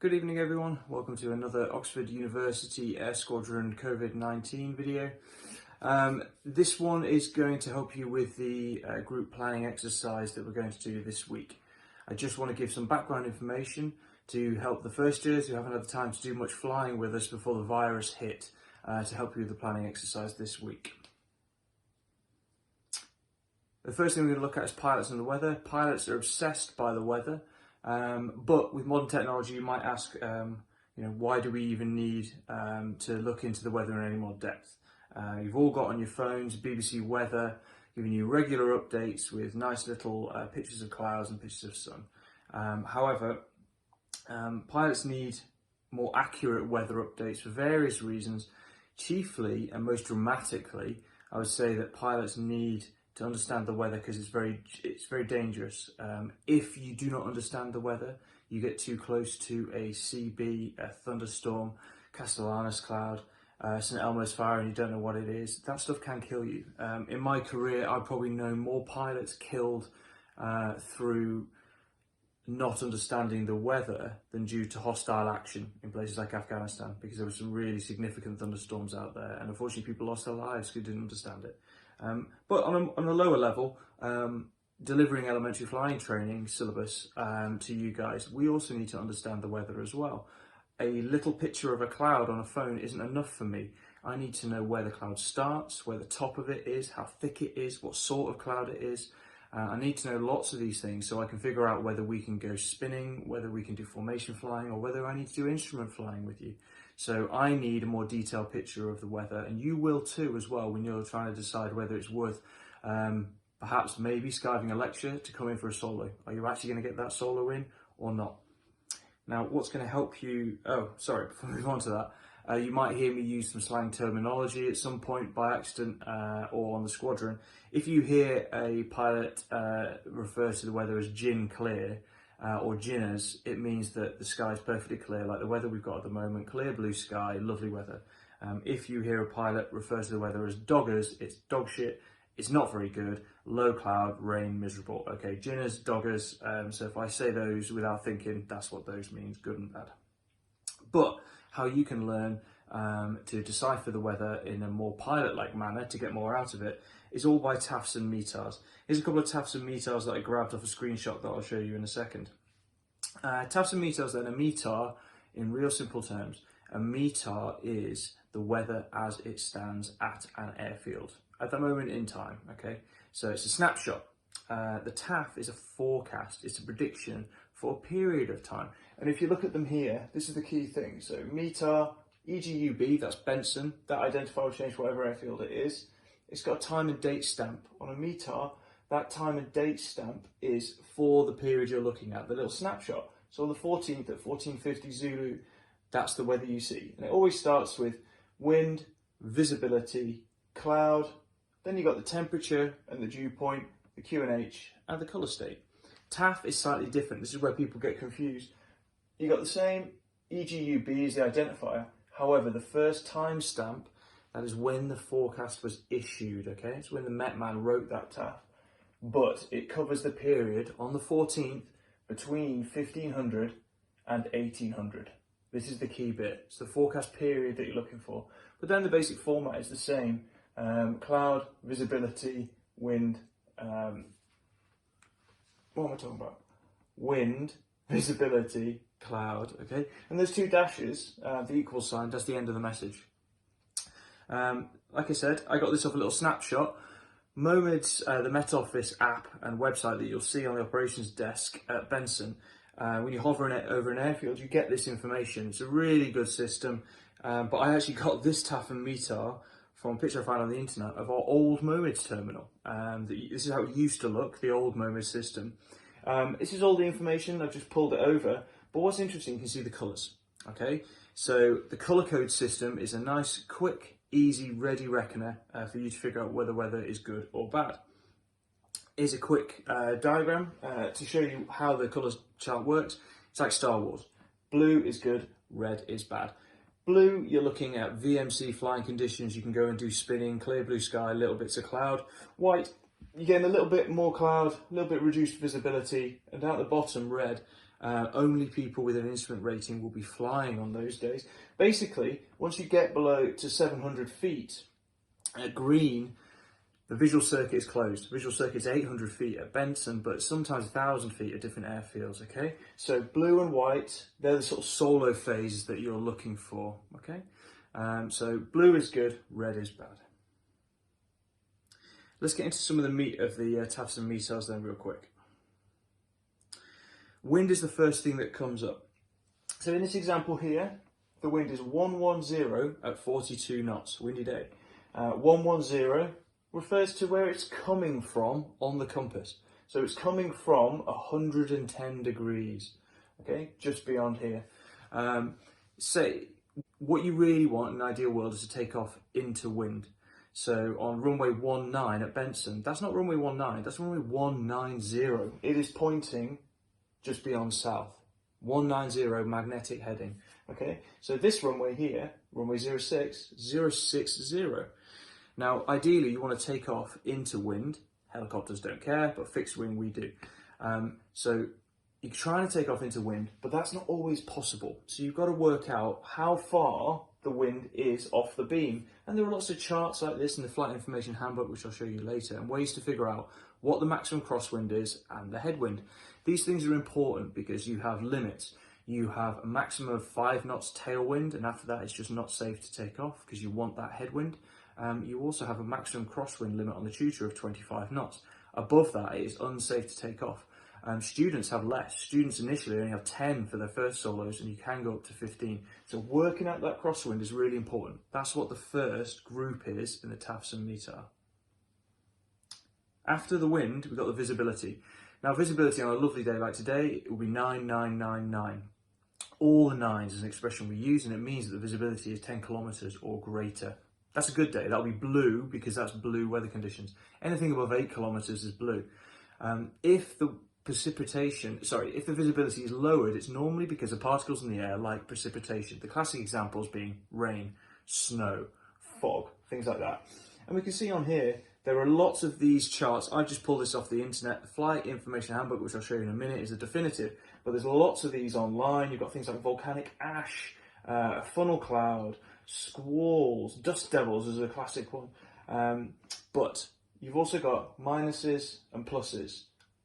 Good evening everyone, welcome to another Oxford University Air Squadron COVID-19 video. This one is going to help you with the group planning exercise that we're going to do this week. I just want to give some background information to help the first years who haven't had the time to do much flying with us before the virus hit, to help you with the planning exercise this week. The first thing we're going to look at is pilots and the weather. Pilots are obsessed by the weather. But with modern technology, you might ask, why do we even need to look into the weather in any more depth? You've all got on your phones BBC Weather, giving you regular updates with nice little pictures of clouds and pictures of sun. However, pilots need more accurate weather updates for various reasons. Chiefly and most dramatically, I would say that pilots need to understand the weather because it's very dangerous. If you do not understand the weather, you get too close to a CB, a thunderstorm, Castellanos cloud, St Elmo's fire, and you don't know what it is. That stuff can kill you. In my career, I've probably known more pilots killed through not understanding the weather than due to hostile action in places like Afghanistan, because there were some really significant thunderstorms out there, and unfortunately people lost their lives who didn't understand it. But on a lower level, delivering elementary flying training syllabus to you guys, we also need to understand the weather as well. A little picture of a cloud on a phone isn't enough for me. I need to know where the cloud starts, where the top of it is, how thick it is, what sort of cloud it is. I need to know lots of these things so I can figure out whether we can go spinning, whether we can do formation flying, or whether I need to do instrument flying with you. So I need a more detailed picture of the weather, and you will too as well when you're trying to decide whether it's worth perhaps maybe skiving a lecture to come in for a solo. Are you actually going to get that solo in or not? Now, what's going to help you, before we move on to that, you might hear me use some slang terminology at some point by accident or on the squadron. If you hear a pilot refer to the weather as gin clear or ginners, it means that the sky is perfectly clear, like the weather we've got at the moment, clear blue sky, lovely weather. If you hear a pilot refer to the weather as doggers, it's dog shit, it's not very good, low cloud, rain, miserable. Okay, ginners, doggers, so if I say those without thinking, that's what those means, good and bad. But how you can learn to decipher the weather in a more pilot-like manner to get more out of it is all by TAFs and METARs. Here's a couple of TAFs and METARs that I grabbed off a screenshot that I'll show you in a second. TAFs and METARs then, a METAR, in real simple terms, a METAR is the weather as it stands at an airfield at that moment in time, okay? So it's a snapshot. The TAF is a forecast, it's a prediction for a period of time. And if you look at them here, this is the key thing. So METAR, EGUB, that's Benson, that identifier will change whatever airfield it is. It's got a time and date stamp. On a METAR, that time and date stamp is for the period you're looking at, the little snapshot. So on the 14th at 14:50 Zulu, that's the weather you see. And it always starts with wind, visibility, cloud, then you've got the temperature and the dew point, the QNH, and the colour state. TAF is slightly different. This is where people get confused. You got the same EGUB as the identifier. However, the first timestamp, that is when the forecast was issued, okay? It's when the Met Man wrote that TAF. But it covers the period on the 14th between 1500 and 1800. This is the key bit. It's the forecast period that you're looking for. But then the basic format is the same. Cloud, visibility, wind, what am I talking about? Wind, visibility, cloud, okay? And there's two dashes, the equal sign, that's the end of the message. Like I said, I got this off a little snapshot. MOMID's, the Met Office app and website that you'll see on the operations desk at Benson, when you hover over an airfield, you get this information. It's a really good system, but I actually got this TAF and METAR from a picture I found on the internet of our old MOMID's terminal. This is how it used to look, the old MOMID's system. This is all the information, I've just pulled it over, but what's interesting, you can see the colours, okay? So the colour code system is a nice, quick, easy, ready reckoner for you to figure out whether weather is good or bad. Here's a quick diagram to show you how the colours chart works. It's like Star Wars. Blue is good, red is bad. Blue, you're looking at VMC flying conditions. You can go and do spinning, clear blue sky, little bits of cloud. White, you're getting a little bit more cloud, a little bit reduced visibility, and down at the bottom, red. Only people with an instrument rating will be flying on those days. Basically, once you get below to 700 feet, at green, the visual circuit is closed. The visual circuit is 800 feet at Benson, but sometimes 1,000 feet at different airfields, okay? So blue and white, they're the sort of solo phases that you're looking for, okay? So blue is good, red is bad. Let's get into some of the meat of the Tafson METARs then real quick. Wind is the first thing that comes up. So in this example here, the wind is 110 at 42 knots, windy day. 110 refers to where it's coming from on the compass. So it's coming from 110 degrees, okay, just beyond here. Say, what you really want in an ideal world is to take off into wind. So on runway 19 at Benson, that's not runway 19, that's runway 190. It is pointing just beyond south. 190 magnetic heading, okay? So this runway here, runway 06, 060. Now, ideally, you want to take off into wind. Helicopters don't care, but fixed wing, we do. So you're trying to take off into wind, but that's not always possible. So you've got to work out how far the wind is off the beam. And there are lots of charts like this in the Flight Information Handbook, which I'll show you later, and ways to figure out what the maximum crosswind is and the headwind. These things are important because you have limits. You have a maximum of 5 knots tailwind, and after that it's just not safe to take off because you want that headwind. You also have a maximum crosswind limit on the tutor of 25 knots. Above that, it is unsafe to take off. Students have less. Students initially only have 10 for their first solos, and you can go up to 15. So working out that crosswind is really important. That's what the first group is in the Tafson METAR. After the wind, we've got the visibility. Now, visibility on a lovely day like today, it will be 9999. All the nines is an expression we use, and it means that the visibility is 10 kilometers or greater. That's a good day. That'll be blue because that's blue weather conditions. Anything above 8 kilometers is blue. If the visibility is lowered, it's normally because of particles in the air like precipitation. The classic examples being rain, snow, fog, things like that. And we can see on here, there are lots of these charts. I just pulled this off the internet. The Flight Information Handbook, which I'll show you in a minute, is a definitive, but there's lots of these online. You've got things like volcanic ash, funnel cloud, squalls, dust devils is a classic one. But you've also got minuses and pluses.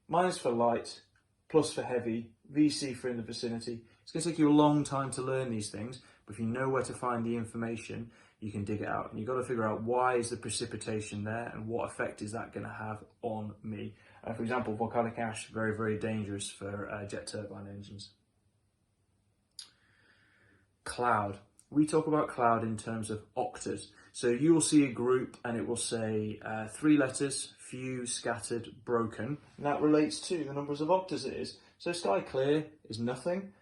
Minus for light, plus for heavy, VC for in the vicinity. It's going to take you a long time to learn these things, but if you know where to find the information, you can dig it out. And you've got to figure out why is the precipitation there and what effect is that going to have on me. For example, volcanic ash, very, very dangerous for jet turbine engines. Cloud. We talk about cloud in terms of octas. So you will see a group and it will say 3 letters, few, scattered, broken. And that relates to the numbers of octas it is. So sky clear is nothing.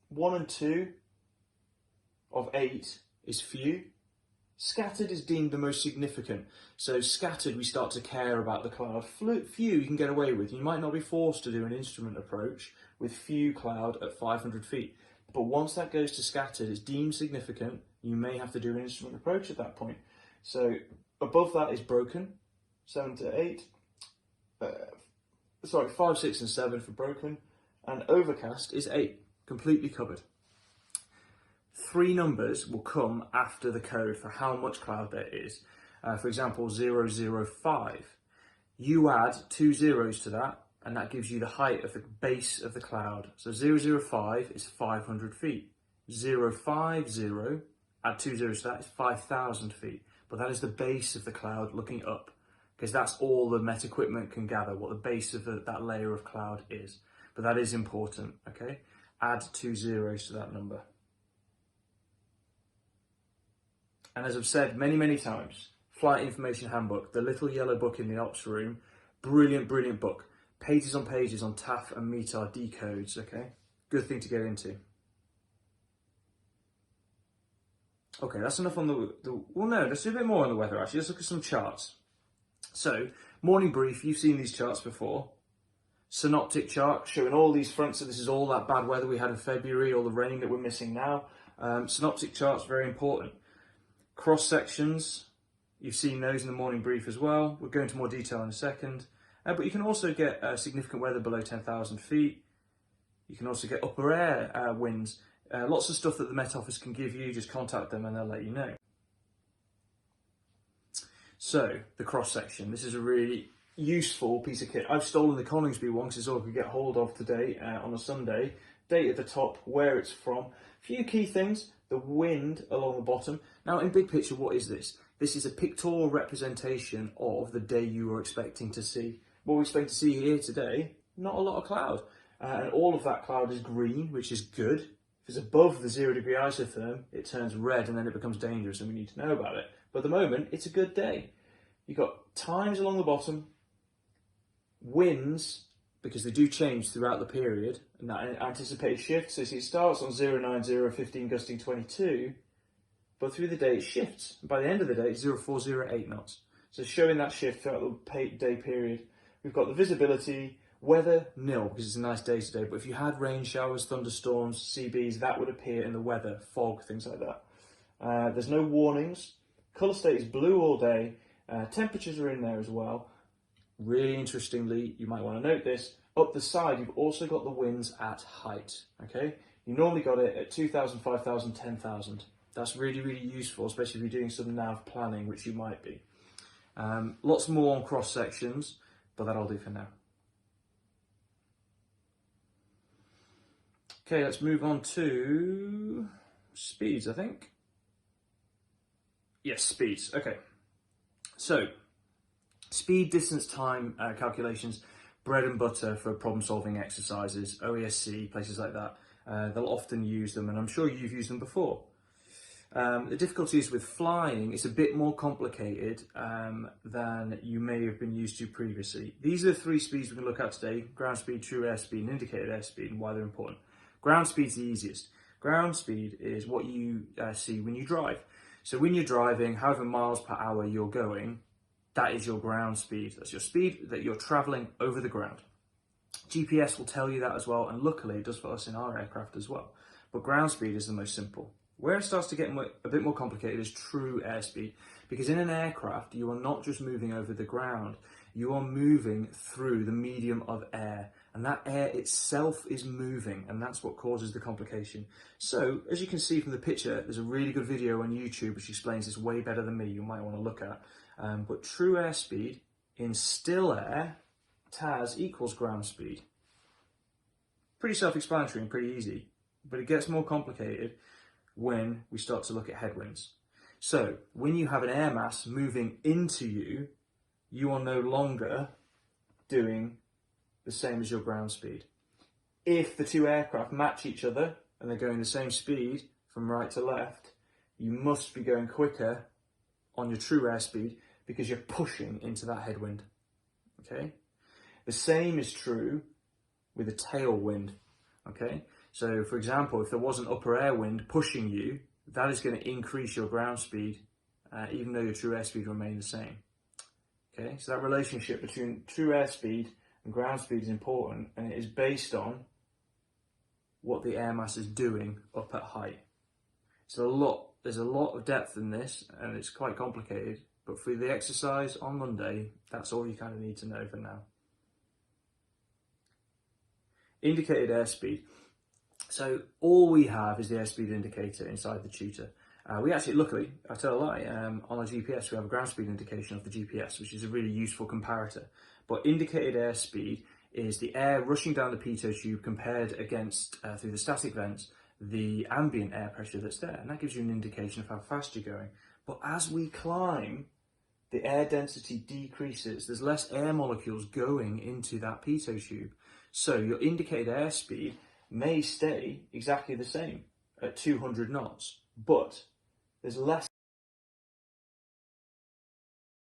1 and 2 of 8 is few. Scattered is deemed the most significant. So scattered, we start to care about the cloud. Few you can get away with. You might not be forced to do an instrument approach with few cloud at 500 feet. But once that goes to scattered, it's deemed significant. You may have to do an instrument approach at that point. So above that is broken, 7 to 8. 5, 6 and 7 for broken. And overcast is 8, completely covered. 3 numbers will come after the code for how much cloud there is. For example, 005. You add 2 zeros to that, and that gives you the height of the base of the cloud. So 005 is 500 feet. 050, add 2 zeros to that, is 5,000 feet. But that is the base of the cloud looking up, because that's all the Met equipment can gather, what the base of that layer of cloud is. But that is important, okay? Add 2 zeros to that number. And as I've said many, many times, Flight Information Handbook, the little yellow book in the ops room, brilliant, brilliant book. Pages on pages on TAF and METAR decodes, okay? Good thing to get into. Okay, that's enough on well, no, let's do a bit more on the weather, actually. Let's look at some charts. So, morning brief, you've seen these charts before. Synoptic chart showing all these fronts, so this is all that bad weather we had in February, all the rain that we're missing now. Synoptic chart's very important. Cross sections, You've seen those in the morning brief as well. We'll go into more detail in a second. But you can also get significant weather below 10,000 feet. You can also get upper air winds. Lots of stuff that the Met Office can give you. Just contact them and they'll let you know. So, the cross-section. This is a really useful piece of kit. I've stolen the Coningsby one because it's all I could get hold of today on a Sunday. Date at the top, where it's from. A few key things. The wind along the bottom. Now, in big picture, what is this? This is a pictorial representation of the day you were expecting to see. What we expect to see here today, not a lot of cloud. And all of that cloud is green, which is good. If it's above the 0 degree isotherm, it turns red and then it becomes dangerous and we need to know about it. But at the moment, it's a good day. You've got times along the bottom, winds, because they do change throughout the period, and that anticipated shift. So see, it starts on 090, 15 gusting 22, but through the day it shifts. And by the end of the day, it's 0408 knots. So showing that shift throughout the day period. We've got the visibility, weather, nil, because it's a nice day today. But if you had rain showers, thunderstorms, CBs, that would appear in the weather, fog, things like that. There's no warnings. Colour state is blue all day. Temperatures are in there as well. Really interestingly, you might want to note this, up the side you've also got the winds at height, okay? You normally got it at 2,000, 5,000, 10,000. That's really, really useful, especially if you're doing some nav planning, which you might be. Lots more on cross sections, but that'll do for now. Okay, let's move on to speeds, I think. Yes, speeds, okay. So, speed, distance, time calculations, bread and butter for problem-solving exercises, OESC, places like that. They'll often use them, and I'm sure you've used them before. The difficulties with flying is a bit more complicated than you may have been used to previously. These are the three speeds we're going to look at today: ground speed, true airspeed, and indicated airspeed, and why they're important. Ground speed's the easiest. Ground speed is what you see when you drive. So when you're driving, however miles per hour you're going, that is your ground speed. That's your speed that you're traveling over the ground. GPS will tell you that as well, and luckily it does for us in our aircraft as well. But ground speed is the most simple. Where it starts to get a bit more complicated is true airspeed, because in an aircraft you are not just moving over the ground, you are moving through the medium of air, and that air itself is moving, and that's what causes the complication. So, as you can see from the picture, there's a really good video on YouTube which explains this way better than me, you might want to look at. But true airspeed in still air, TAS equals ground speed. Pretty self-explanatory and pretty easy, but it gets more complicated when we start to look at headwinds. So, when you have an air mass moving into you, you are no longer doing the same as your ground speed. If the two aircraft match each other and they're going the same speed from right to left, you must be going quicker on your true airspeed because you're pushing into that headwind. Okay? The same is true with a tailwind. Okay? So, for example, if there was an upper air wind pushing you, that is going to increase your ground speed, even though your true airspeed remain the same. Okay, so that relationship between true airspeed and ground speed is important, and it is based on what the air mass is doing up at height. There's a lot of depth in this, and it's quite complicated, but for the exercise on Monday, that's all you kind of need to know for now. Indicated airspeed. So all we have is the airspeed indicator inside the tutor. We actually, luckily, I tell a lie, on our GPS we have a ground speed indication of the GPS, which is a really useful comparator. But indicated airspeed is the air rushing down the pitot tube compared against, through the static vents, the ambient air pressure that's there. And that gives you an indication of how fast you're going. But as we climb, the air density decreases. There's less air molecules going into that pitot tube. So your indicated airspeed may stay exactly the same at 200 knots, but there's less